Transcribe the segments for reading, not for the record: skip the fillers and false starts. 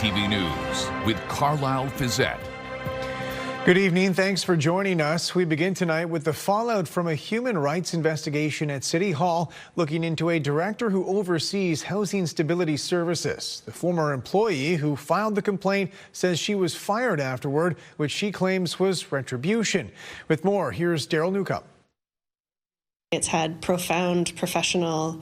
CTV News with Carlyle Fiset. Good evening. Thanks for joining us. We begin tonight with the fallout from a human rights investigation at City Hall looking into a director who oversees housing stability services. The former employee who filed the complaint says she was fired afterward, which she claims was retribution. With more, here's Daryl Newcomb. It's had profound professional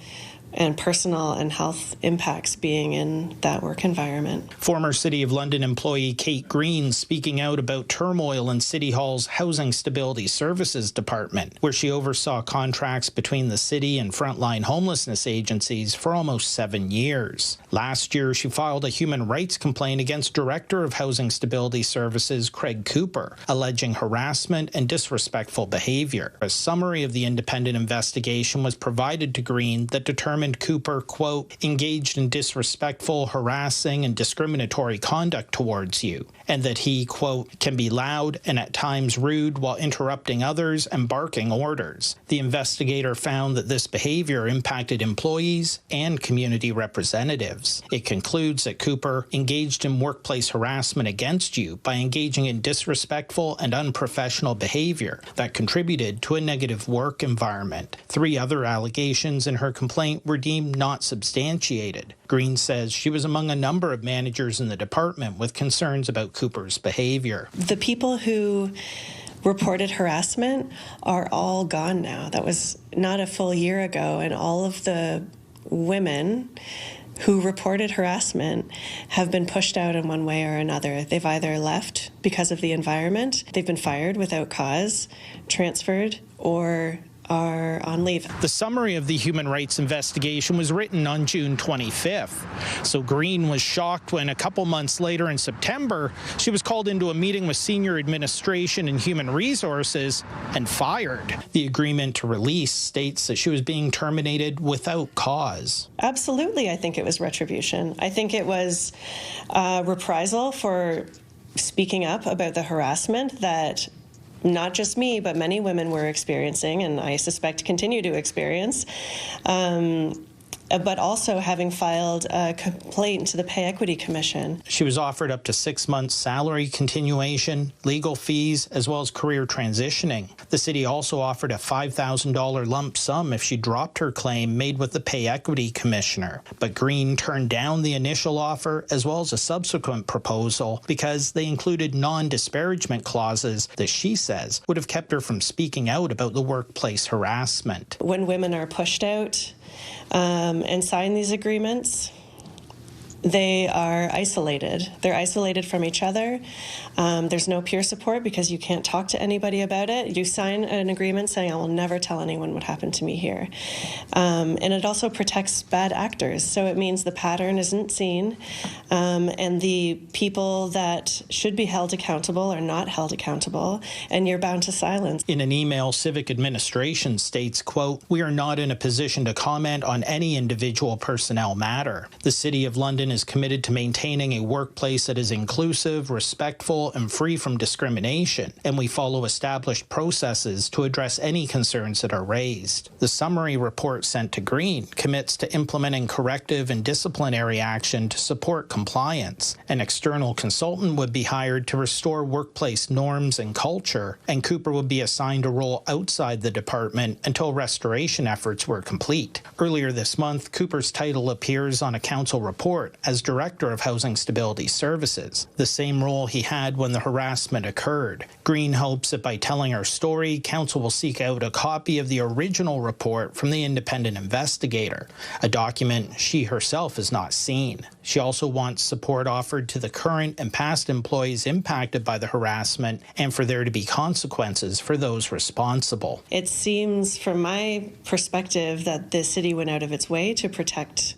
and personal and health impacts being in that work environment. Former City of London employee Kate Green speaking out about turmoil in City Hall's Housing Stability Services Department, where she oversaw contracts between the city and frontline homelessness agencies for almost 7 years. Last year, she filed a human rights complaint against Director of Housing Stability Services Craig Cooper, alleging harassment and disrespectful behavior. A summary of the independent investigation was provided to Green that determined Cooper, quote, engaged in disrespectful, harassing, and discriminatory conduct towards you, and that he, quote, can be loud and at times rude while interrupting others and barking orders. The investigator found that this behavior impacted employees and community representatives. It concludes that Cooper engaged in workplace harassment against you by engaging in disrespectful and unprofessional behavior that contributed to a negative work environment. 3 other allegations in her complaint were deemed not substantiated. Green says she was among a number of managers in the department with concerns about Cooper's behavior. The people who reported harassment are all gone now. That was not a full year ago, and all of the women who reported harassment have been pushed out in one way or another. They've either left because of the environment, they've been fired without cause, transferred, or are on leave. The summary of the human rights investigation was written on June 25th. So Green was shocked when a couple months later in September, she was called into a meeting with senior administration and human resources and fired. The agreement to release states that she was being terminated without cause. Absolutely, I think it was retribution. I think it was reprisal for speaking up about the harassment that not just me, but many women were experiencing, and I suspect continue to experience, but also having filed a complaint to the Pay Equity Commission. She was offered up to 6 months salary continuation, legal fees, as well as career transitioning. The city also offered a $5,000 lump sum if she dropped her claim made with the Pay Equity Commissioner. But Green turned down the initial offer as well as a subsequent proposal because they included non-disparagement clauses that she says would have kept her from speaking out about the workplace harassment. When women are pushed out and sign these agreements, they are isolated. They're isolated from each other. There's no peer support because you can't talk to anybody about it. You sign an agreement saying, I will never tell anyone what happened to me here. And it also protects bad actors. So it means the pattern isn't seen, and the people that should be held accountable are not held accountable, and you're bound to silence. In an email, Civic Administration states, quote, we are not in a position to comment on any individual personnel matter. The City of London is committed to maintaining a workplace that is inclusive, respectful, and free from discrimination, and we follow established processes to address any concerns that are raised. The summary report sent to Green commits to implementing corrective and disciplinary action to support compliance. An external consultant would be hired to restore workplace norms and culture, and Cooper would be assigned a role outside the department until restoration efforts were complete. Earlier this month, Cooper's title appears on a council report as Director of Housing Stability Services, the same role he had when the harassment occurred. Green hopes that by telling her story, council will seek out a copy of the original report from the independent investigator, a document she herself has not seen. She also wants support offered to the current and past employees impacted by the harassment and for there to be consequences for those responsible. It seems, from my perspective, that the city went out of its way to protect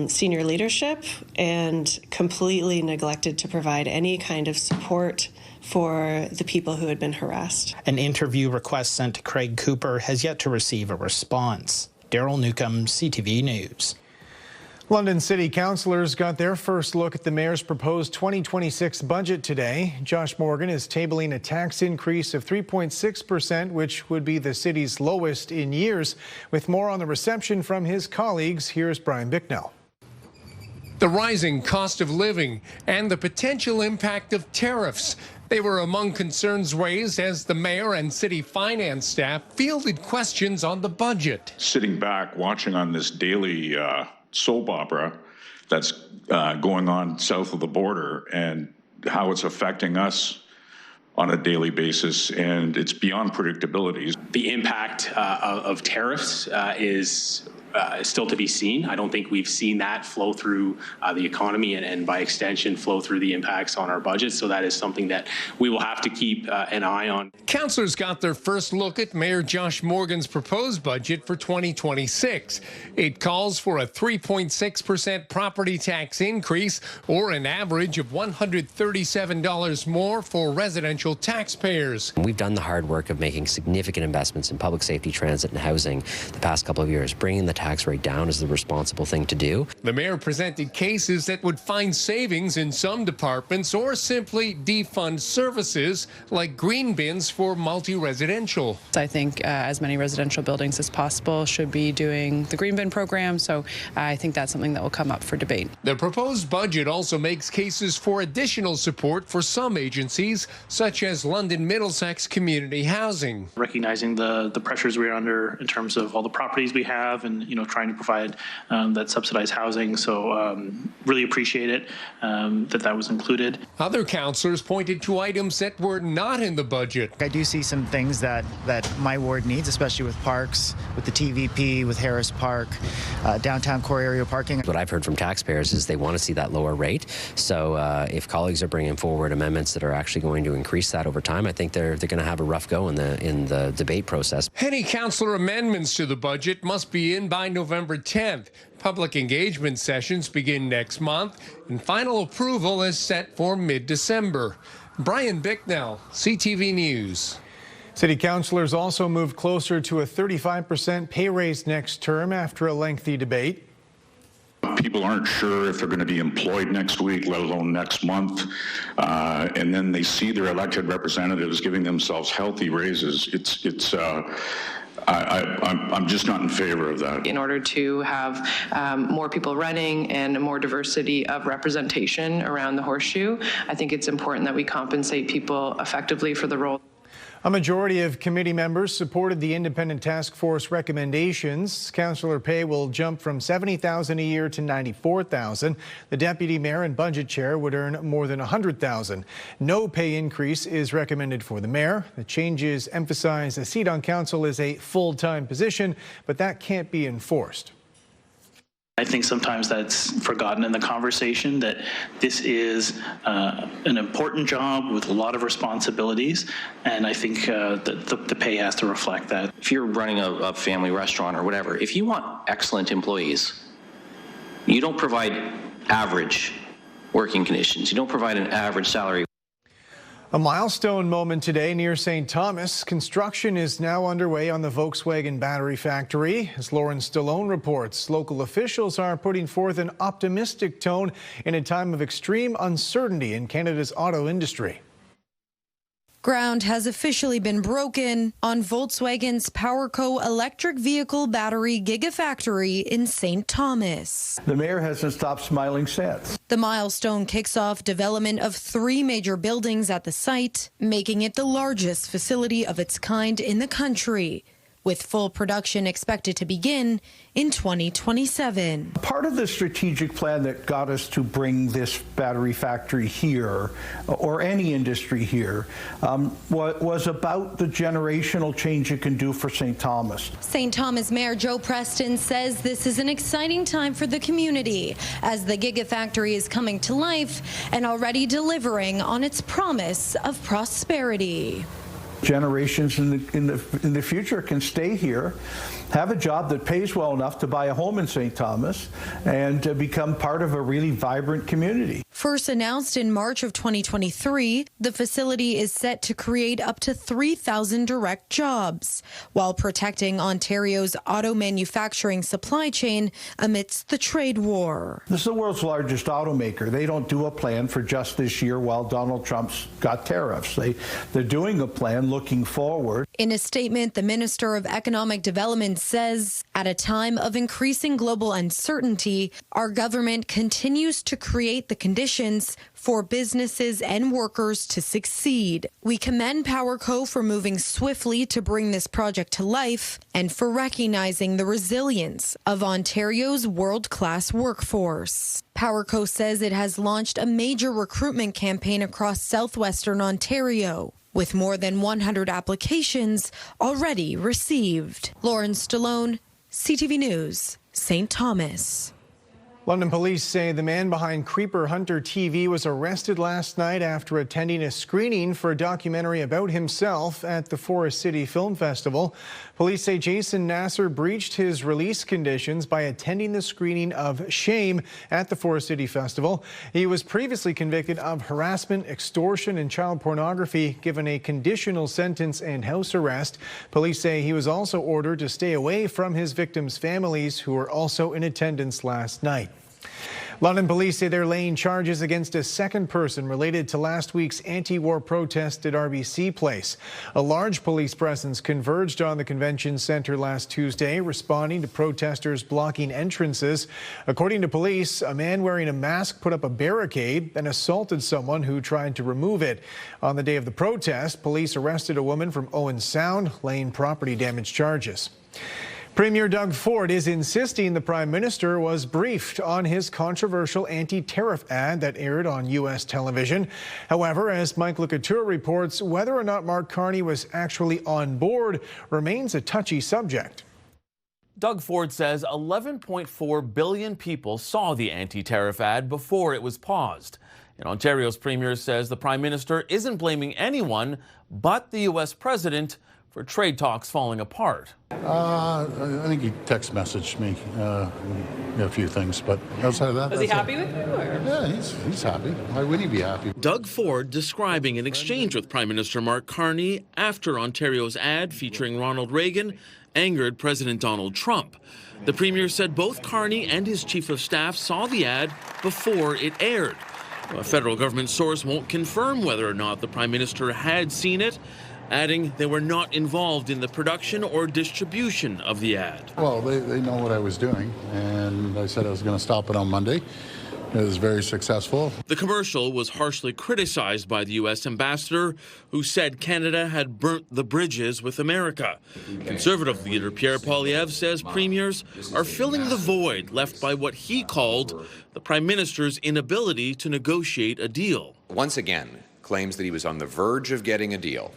senior leadership and completely neglected to provide any kind of support for the people who had been harassed. An interview request sent to Craig Cooper has yet to receive a response. Daryl Newcomb, CTV News. London City councillors got their first look at the mayor's proposed 2026 budget today. Josh Morgan is tabling a tax increase of 3.6%, which would be the city's lowest in years. With more on the reception from his colleagues, here's Brian Bicknell. the rising cost of living, and the potential impact of tariffs. They were among concerns raised as the mayor and city finance staff fielded questions on the budget. Sitting back, watching on this daily soap opera that's going on south of the border and how it's affecting us on a daily basis, and it's beyond predictability. The impact of tariffs is still to be seen. I don't think we've seen that flow through the economy and by extension flow through the impacts on our budget. So that is something that we will have to keep an eye on. Councillors got their first look at Mayor Josh Morgan's proposed budget for 2026. It calls for a 3.6% property tax increase, or an average of $137 more for residential taxpayers. We've done the hard work of making significant investments in public safety, transit, and housing the past couple of years. Bringing the tax rate down is the responsible thing to do. The mayor presented cases that would find savings in some departments or simply defund services like green bins for multi-residential. I think as many residential buildings as possible should be doing the green bin program, so I think that's something that will come up for debate. The proposed budget also makes cases for additional support for some agencies, such as London Middlesex Community Housing. Recognizing the pressures we're under in terms of all the properties we have and trying to provide that subsidized housing. So really appreciate it that was included. Other councillors pointed to items that were not in the budget. I do see some things that my ward needs, especially with parks, with the TVP, with Harris Park, downtown core area parking. What I've heard from taxpayers is they want to see that lower rate. So if colleagues are bringing forward amendments that are actually going to increase that over time, I think they're going to have a rough go in the debate process. Any councillor amendments to the budget must be in by November 10th. Public engagement sessions begin next month, and final approval is set for mid-December. Brian Bicknell, CTV News. City councillors also moved closer to a 35% pay raise next term after a lengthy debate. People aren't sure if they're going to be employed next week, let alone next month, and then they see their elected representatives giving themselves healthy raises. I'm just not in favor of that. In order to have more people running and more diversity of representation around the horseshoe, I think it's important that we compensate people effectively for the role. A majority of committee members supported the independent task force recommendations. Councillor pay will jump from $70,000 a year to $94,000. The deputy mayor and budget chair would earn more than $100,000. No pay increase is recommended for the mayor. The changes emphasize a seat on council is a full-time position, but that can't be enforced. I think sometimes that's forgotten in the conversation, that this is an important job with a lot of responsibilities, and I think the pay has to reflect that. If you're running a family restaurant or whatever, if you want excellent employees, you don't provide average working conditions. You don't provide an average salary. A milestone moment today near St. Thomas. Construction is now underway on the Volkswagen battery factory. As Lauren Stallone reports, local officials are putting forth an optimistic tone in a time of extreme uncertainty in Canada's auto industry. Ground has officially been broken on Volkswagen's PowerCo electric vehicle battery gigafactory in St. Thomas. The mayor hasn't stopped smiling since. The milestone kicks off development of 3 major buildings at the site, making it the largest facility of its kind in the country, with full production expected to begin in 2027. Part of the strategic plan that got us to bring this battery factory here, or any industry here, was about the generational change it can do for St. Thomas. St. Thomas Mayor Joe Preston says this is an exciting time for the community as the gigafactory is coming to life and already delivering on its promise of prosperity. Generations in the future can stay here, have a job that pays well enough to buy a home in St. Thomas, and become part of a really vibrant community. First announced in March of 2023, the facility is set to create up to 3,000 direct jobs, while protecting Ontario's auto manufacturing supply chain amidst the trade war. This is the world's largest automaker. They don't do a plan for just this year while Donald Trump's got tariffs. They're doing a plan looking forward. In a statement, the Minister of Economic Development says, at a time of increasing global uncertainty, our government continues to create the conditions for businesses and workers to succeed. We commend PowerCo for moving swiftly to bring this project to life and for recognizing the resilience of Ontario's world-class workforce. PowerCo says it has launched a major recruitment campaign across southwestern Ontario, with more than 100 applications already received. Lauren Stallone, CTV News, St. Thomas. London police say the man behind Creeper Hunter TV was arrested last night after attending a screening for a documentary about himself at the Forest City Film Festival. Police say Jason Nasser breached his release conditions by attending the screening of Shame at the Forest City Festival. He was previously convicted of harassment, extortion, and child pornography, given a conditional sentence and house arrest. Police say he was also ordered to stay away from his victims' families, who were also in attendance last night. London police say they're laying charges against a second person related to last week's anti-war protest at RBC Place. A large police presence converged on the convention center last Tuesday, responding to protesters blocking entrances. According to police, a man wearing a mask put up a barricade and assaulted someone who tried to remove it. On the day of the protest, police arrested a woman from Owen Sound, laying property damage charges. Premier Doug Ford is insisting the Prime Minister was briefed on his controversial anti-tariff ad that aired on U.S. television. However, as Mike LeCouture reports, whether or not Mark Carney was actually on board remains a touchy subject. Doug Ford says 11.4 billion people saw the anti-tariff ad before it was paused. And Ontario's Premier says the Prime Minister isn't blaming anyone but the U.S. President for trade talks falling apart. I think he text messaged me a few things, but outside of that... Was he happy with you? Or? Yeah, he's happy. Why wouldn't he be happy? Doug Ford describing an exchange with Prime Minister Mark Carney after Ontario's ad featuring Ronald Reagan angered President Donald Trump. The Premier said both Carney and his Chief of Staff saw the ad before it aired. A federal government source won't confirm whether or not the Prime Minister had seen it, adding they were not involved in the production or distribution of the ad. Well, they know what I was doing, and I said I was going to stop it on Monday. It was very successful. The commercial was harshly criticized by the U.S. ambassador, who said Canada had burnt the bridges with America. Conservative leader Pierre Poilievre says premiers are filling the void left by what he called the Prime Minister's inability to negotiate a deal. Once again, claims that he was on the verge of getting a deal.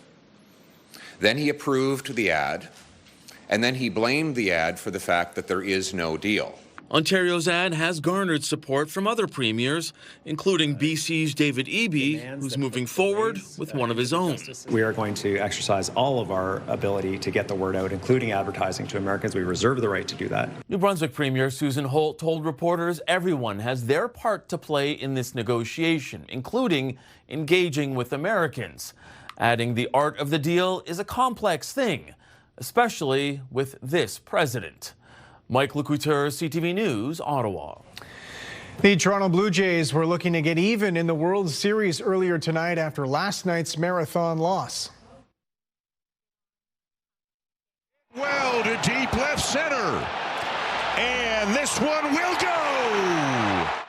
Then he approved the ad, and then he blamed the ad for the fact that there is no deal. Ontario's ad has garnered support from other premiers, including BC's David Eby, who's moving forward with one of his own. We are going to exercise all of our ability to get the word out, including advertising to Americans. We reserve the right to do that. New Brunswick Premier Susan Holt told reporters everyone has their part to play in this negotiation, including engaging with Americans, adding the art of the deal is a complex thing, especially with this president. Mike LeCouture, CTV News, Ottawa. The Toronto Blue Jays were looking to get even in the World Series earlier tonight after last night's marathon loss. Well to deep left center. And this one will go.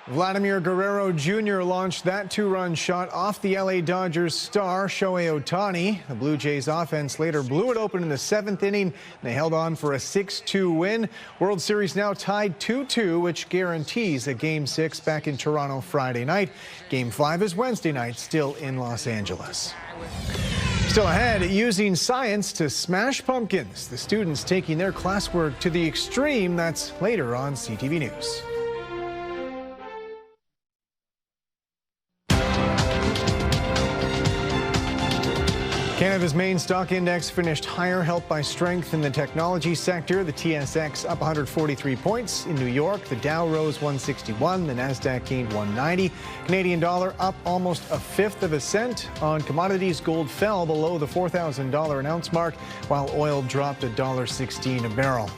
Vladimir Guerrero Jr. launched that two-run shot off the LA Dodgers star Shohei Ohtani. The Blue Jays offense later blew it open in the seventh inning, and they held on for a 6-2 win. World Series now tied 2-2, which guarantees a Game 6 back in Toronto Friday night. Game 5 is Wednesday night, still in Los Angeles. Still ahead, using science to smash pumpkins. The students taking their classwork to the extreme. That's later on CTV News. Canada's main stock index finished higher, helped by strength in the technology sector. The TSX up 143 points. In New York, the Dow rose 161, the Nasdaq gained 190. Canadian dollar up almost a fifth of a cent. On commodities, gold fell below the $4,000 an ounce mark, while oil dropped $1.16 a barrel.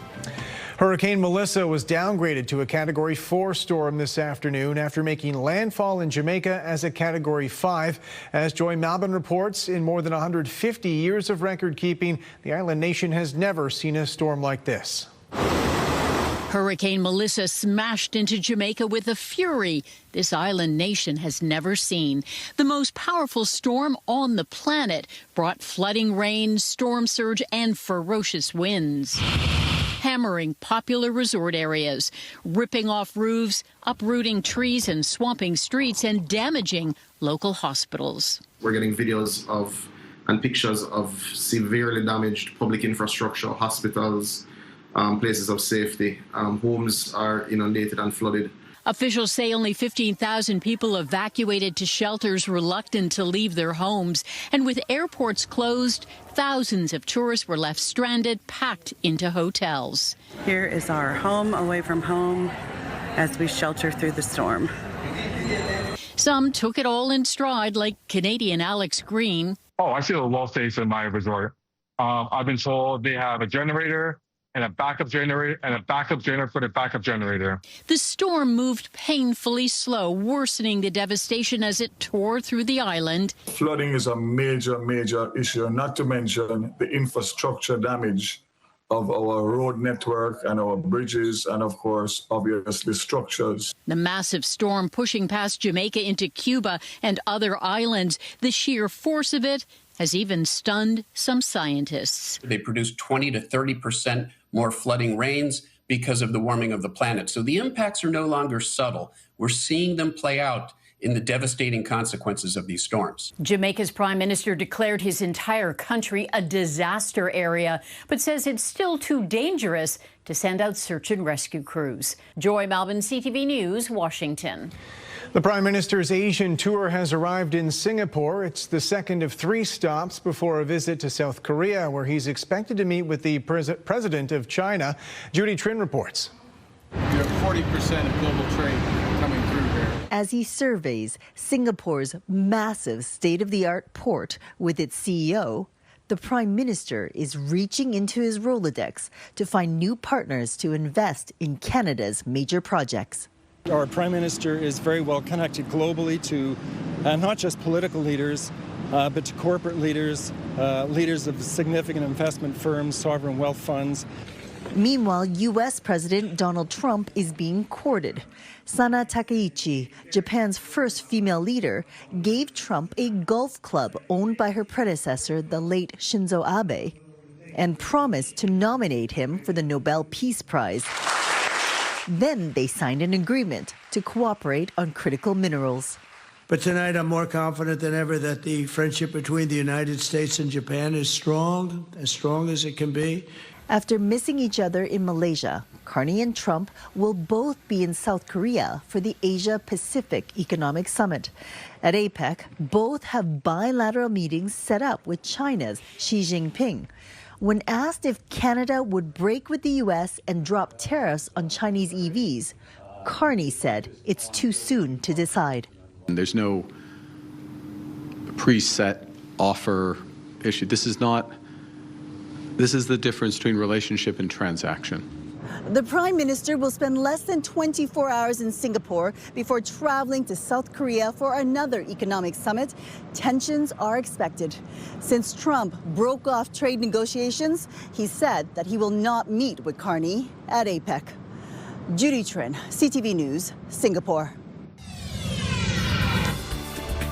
Hurricane Melissa was downgraded to a Category 4 storm this afternoon after making landfall in Jamaica as a Category 5. As Joy Malbon reports, in more than 150 years of record keeping, the island nation has never seen a storm like this. Hurricane Melissa smashed into Jamaica with a fury this island nation has never seen. The most powerful storm on the planet brought flooding rain, storm surge, and ferocious winds, hammering popular resort areas, ripping off roofs, uprooting trees and swamping streets, and damaging local hospitals. We're getting videos of and pictures of severely damaged public infrastructure, hospitals, places of safety. Homes are inundated and flooded. Officials say only 15,000 people evacuated to shelters, reluctant to leave their homes. And with airports closed, thousands of tourists were left stranded, packed into hotels. Here is our home away from home as we shelter through the storm. Some took it all in stride, like Canadian Alex Green. Oh, I feel well safe in my resort. I've been told they have a generator and a backup generator and a backup generator for the backup generator. The storm moved painfully slow, worsening the devastation as it tore through the island. Flooding is a major issue, not to mention the infrastructure damage of our road network and our bridges and, of course, obviously structures. The massive storm pushing past Jamaica into Cuba and other islands, the sheer force of it has even stunned some scientists. They produce 20 to 30% more flooding rains because of the warming of the planet. So the impacts are no longer subtle. We're seeing them play out in the devastating consequences of these storms. Jamaica's prime minister declared his entire country a disaster area, but says it's still too dangerous to send out search and rescue crews. Joy Malbon, CTV News, Washington. The Prime Minister's Asian tour has arrived in Singapore. It's the second of 3 stops before a visit to South Korea, where he's expected to meet with the president of China. Judy Trin reports. You have 40% of global trade coming through here. As he surveys Singapore's massive state-of-the-art port with its CEO, the Prime Minister is reaching into his Rolodex to find new partners to invest in Canada's major projects. Our Prime Minister is very well connected globally to not just political leaders, but to corporate leaders, leaders of significant investment firms, sovereign wealth funds. Meanwhile, U.S. President Donald Trump is being courted. Sana Takaichi, Japan's first female leader, gave Trump a golf club owned by her predecessor, the late Shinzo Abe, and promised to nominate him for the Nobel Peace Prize. Then they signed an agreement to cooperate on critical minerals. But tonight I'm more confident than ever that the friendship between the United States and Japan is strong as it can be. After missing each other in Malaysia, Carney and Trump will both be in South Korea for the Asia-Pacific Economic Summit. At APEC, both have bilateral meetings set up with China's Xi Jinping. When asked if Canada would break with the U.S. and drop tariffs on Chinese EVs, Carney said it's too soon to decide. There's no preset offer issue. This is the difference between relationship and transaction. The Prime Minister will spend less than 24 hours in Singapore before traveling to South Korea for another economic summit. Tensions are expected. Since Trump broke off trade negotiations, he said that he will not meet with Carney at APEC. Judy Trin, CTV News, Singapore.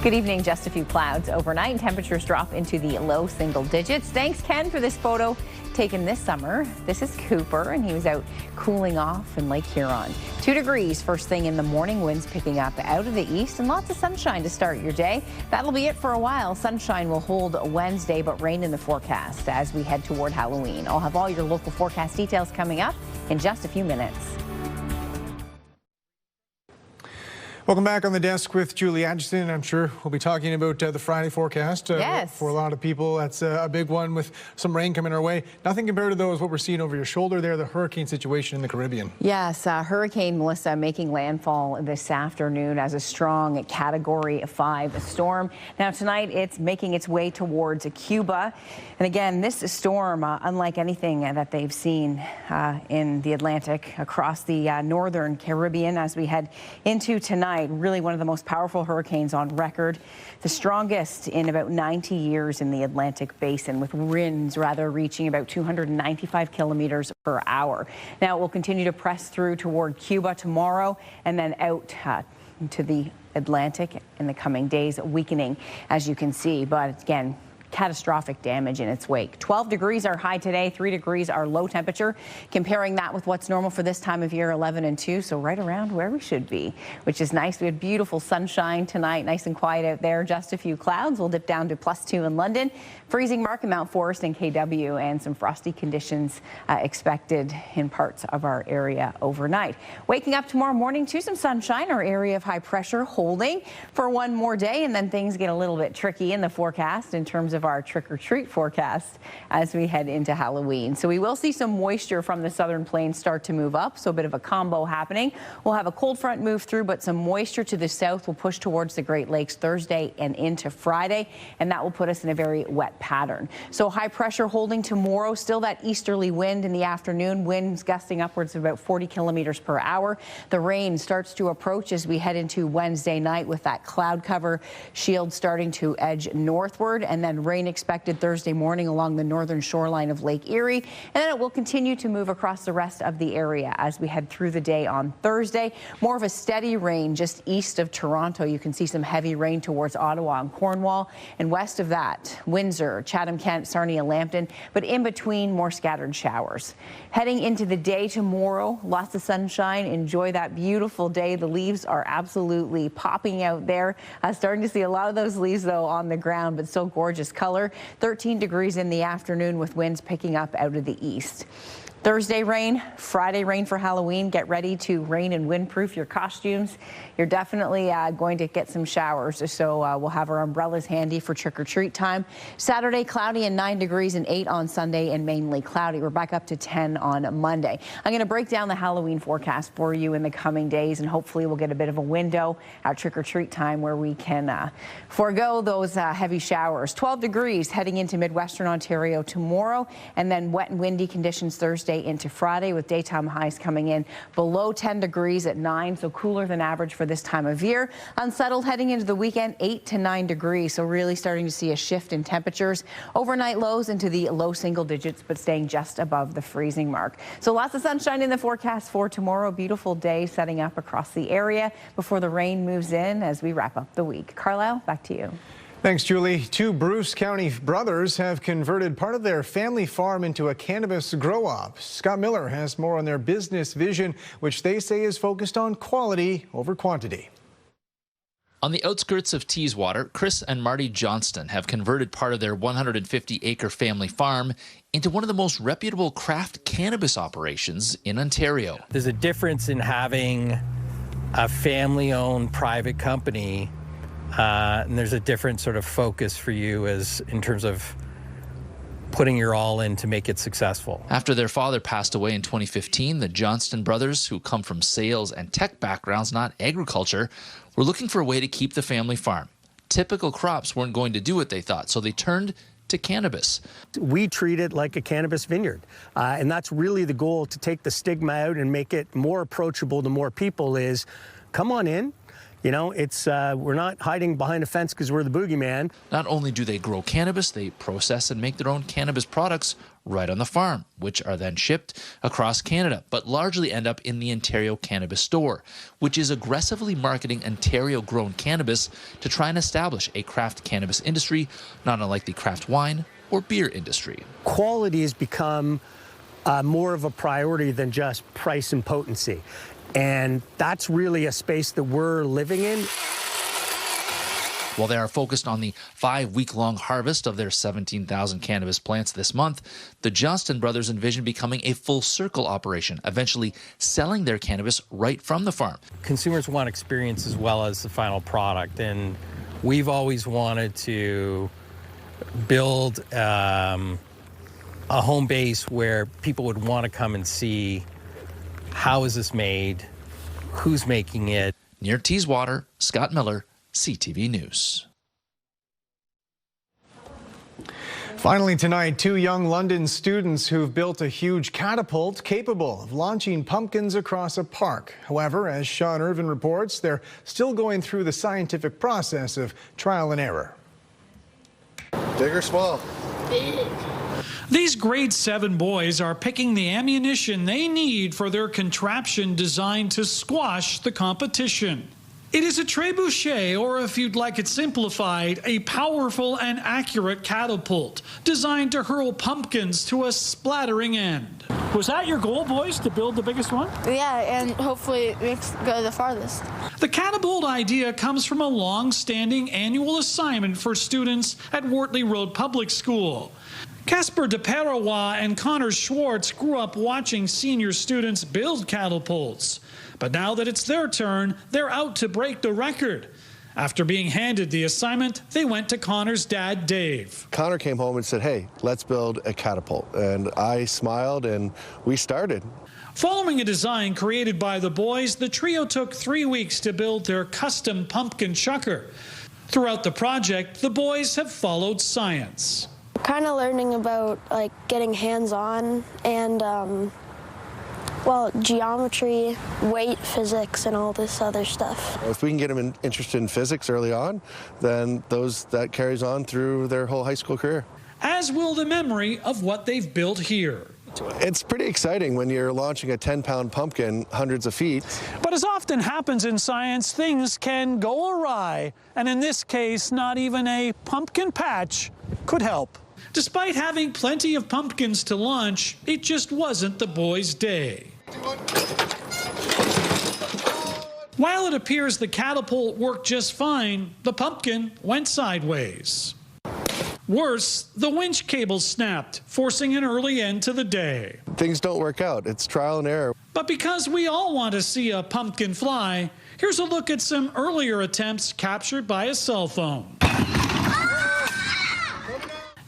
Good evening. Just a few clouds overnight. Temperatures drop into the low single digits. Thanks, Ken, for this photo taken this summer. This is Cooper, and he was out cooling off in Lake Huron. 2 degrees first thing in the morning. Winds picking up out of the east, and lots of sunshine to start your day. That'll be it for a while. Sunshine will hold Wednesday, but rain in the forecast as we head toward Halloween. I'll have all your local forecast details coming up in just a few minutes. Welcome back on the desk with Julie Adjuston. I'm sure we'll be talking about the Friday forecast. Yes. For a lot of people, that's a big one with some rain coming our way. Nothing compared to those, what we're seeing over your shoulder there, the hurricane situation in the Caribbean. Yes, Hurricane Melissa making landfall this afternoon as a strong Category 5 storm. Now tonight it's making its way towards Cuba. And again, this storm, unlike anything that they've seen in the Atlantic across the northern Caribbean as we head into tonight, really one of the most powerful hurricanes on record, the strongest in about 90 years in the Atlantic basin, with winds reaching about 295 kilometers per hour. Now it will continue to press through toward Cuba tomorrow and then out to the Atlantic in the coming days, weakening as you can see. But again, catastrophic damage in its wake. 12 degrees our high today, 3 degrees our low temperature. Comparing that with what's normal for this time of year, 11 and 2, so right around where we should be, which is nice. We had beautiful sunshine tonight, nice and quiet out there. Just a few clouds. We'll dip down to +2 in London. Freezing mark in Mount Forest and KW, and some frosty conditions expected in parts of our area overnight. Waking up tomorrow morning to some sunshine, our area of high pressure holding for one more day, and then things get a little bit tricky in the forecast in terms of our trick-or-treat forecast as we head into Halloween. So we will see some moisture from the southern plains start to move up, so a bit of a combo happening. We'll have a cold front move through, but some moisture to the south will push towards the Great Lakes Thursday and into Friday, and that will put us in a very wet pattern. So high pressure holding tomorrow, still that easterly wind in the afternoon, winds gusting upwards of about 40 kilometers per hour. The rain starts to approach as we head into Wednesday night with that cloud cover shield starting to edge northward, and then rain expected Thursday morning along the northern shoreline of Lake Erie, and then it will continue to move across the rest of the area as we head through the day on Thursday. More of a steady rain just east of Toronto. You can see some heavy rain towards Ottawa and Cornwall, and west of that, Windsor, Chatham-Kent, Sarnia-Lambton, but in between, more scattered showers. Heading into the day tomorrow, lots of sunshine. Enjoy that beautiful day. The leaves are absolutely popping out there. Starting to see a lot of those leaves, though, on the ground, but still gorgeous color. 13 degrees in the afternoon with winds picking up out of the east. Thursday rain, Friday rain for Halloween. Get ready to rain and windproof your costumes. You're definitely going to get some showers, so we'll have our umbrellas handy for trick-or-treat time. Saturday, cloudy and 9 degrees and 8 on Sunday, and mainly cloudy. We're back up to 10 on Monday. I'm going to break down the Halloween forecast for you in the coming days, and hopefully we'll get a bit of a window at trick-or-treat time where we can forego those heavy showers. 12 degrees heading into Midwestern Ontario tomorrow, and then wet and windy conditions Thursday into Friday, with daytime highs coming in below 10 degrees at 9, so cooler than average for this time of year. Unsettled heading into the weekend, 8 to 9 degrees, so really starting to see a shift in temperatures. Overnight lows into the low single digits, but staying just above the freezing mark. So lots of sunshine in the forecast for tomorrow. Beautiful day setting up across the area before the rain moves in as we wrap up the week. Carlyle, back to you. Thanks, Julie. 2 Bruce County brothers have converted part of their family farm into a cannabis grow-op. Scott Miller has more on their business vision, which they say is focused on quality over quantity. On the outskirts of Teeswater, Chris and Marty Johnston have converted part of their 150-acre family farm into one of the most reputable craft cannabis operations in Ontario. There's a difference in having a family-owned private company, and there's a different sort of focus for you as in terms of putting your all in to make it successful. After their father passed away in 2015, the Johnston brothers, who come from sales and tech backgrounds, not agriculture, were looking for a way to keep the family farm. Typical crops weren't going to do it, they thought, so they turned to cannabis. We treat it like a cannabis vineyard, and that's really the goal, to take the stigma out and make it more approachable to more people. Is come on in. You know, it's we're not hiding behind a fence because we're the boogeyman. Not only do they grow cannabis, they process and make their own cannabis products right on the farm, which are then shipped across Canada, but largely end up in the Ontario Cannabis Store, which is aggressively marketing Ontario-grown cannabis to try and establish a craft cannabis industry, not unlike the craft wine or beer industry. Quality has become more of a priority than just price and potency. And that's really a space that we're living in. While they are focused on the 5-week-long harvest of their 17,000 cannabis plants this month, the Justin brothers envision becoming a full-circle operation, eventually selling their cannabis right from the farm. Consumers want experience as well as the final product, and we've always wanted to build a home base where people would want to come and see how is this made, who's making it. Near Teeswater, Scott Miller, CTV News. Finally tonight, 2 young London students who've built a huge catapult capable of launching pumpkins across a park. However, as Sean Irvin reports, they're still going through the scientific process of trial and error. Big or small? Big. These grade 7 boys are picking the ammunition they need for their contraption designed to squash the competition. It is a trebuchet, or if you'd like it simplified, a powerful and accurate catapult designed to hurl pumpkins to a splattering end. Was that your goal, boys, to build the biggest one? Yeah, and hopefully it go the farthest. The catapult idea comes from a long-standing annual assignment for students at Wortley Road Public School. Casper DeParawa and Connor Schwartz grew up watching senior students build catapults. But now that it's their turn, they're out to break the record. After being handed the assignment, they went to Connor's dad, Dave. Connor came home and said, hey, let's build a catapult. And I smiled and we started. Following a design created by the boys, the trio took 3 weeks to build their custom pumpkin chucker. Throughout the project, the boys have followed science. Kind of learning about like getting hands-on and geometry, weight, physics, and all this other stuff. If we can get them interested in physics early on, then that carries on through their whole high school career. As will the memory of what they've built here. It's pretty exciting when you're launching a 10-pound pumpkin hundreds of feet. But as often happens in science, things can go awry. And in this case, not even a pumpkin patch could help. Despite having plenty of pumpkins to launch, it just wasn't the boys' day. While it appears the catapult worked just fine, the pumpkin went sideways. Worse, the winch cable snapped, forcing an early end to the day. Things don't work out. It's trial and error. But because we all want to see a pumpkin fly, here's a look at some earlier attempts captured by a cell phone.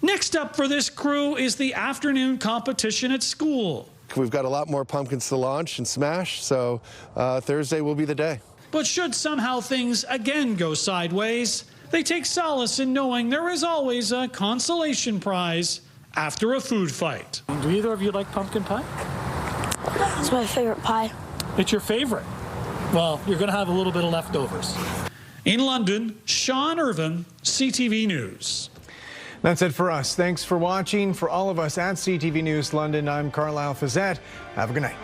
Next up for this crew is the afternoon competition at school. We've got a lot more pumpkins to launch and smash, so Thursday will be the day. But should somehow things again go sideways, they take solace in knowing there is always a consolation prize after a food fight. Do either of you like pumpkin pie? It's my favorite pie. It's your favorite? Well, you're going to have a little bit of leftovers. In London, Sean Irvin, CTV News. That's it for us. Thanks for watching. For all of us at CTV News London, I'm Carlyle Fiset. Have a good night.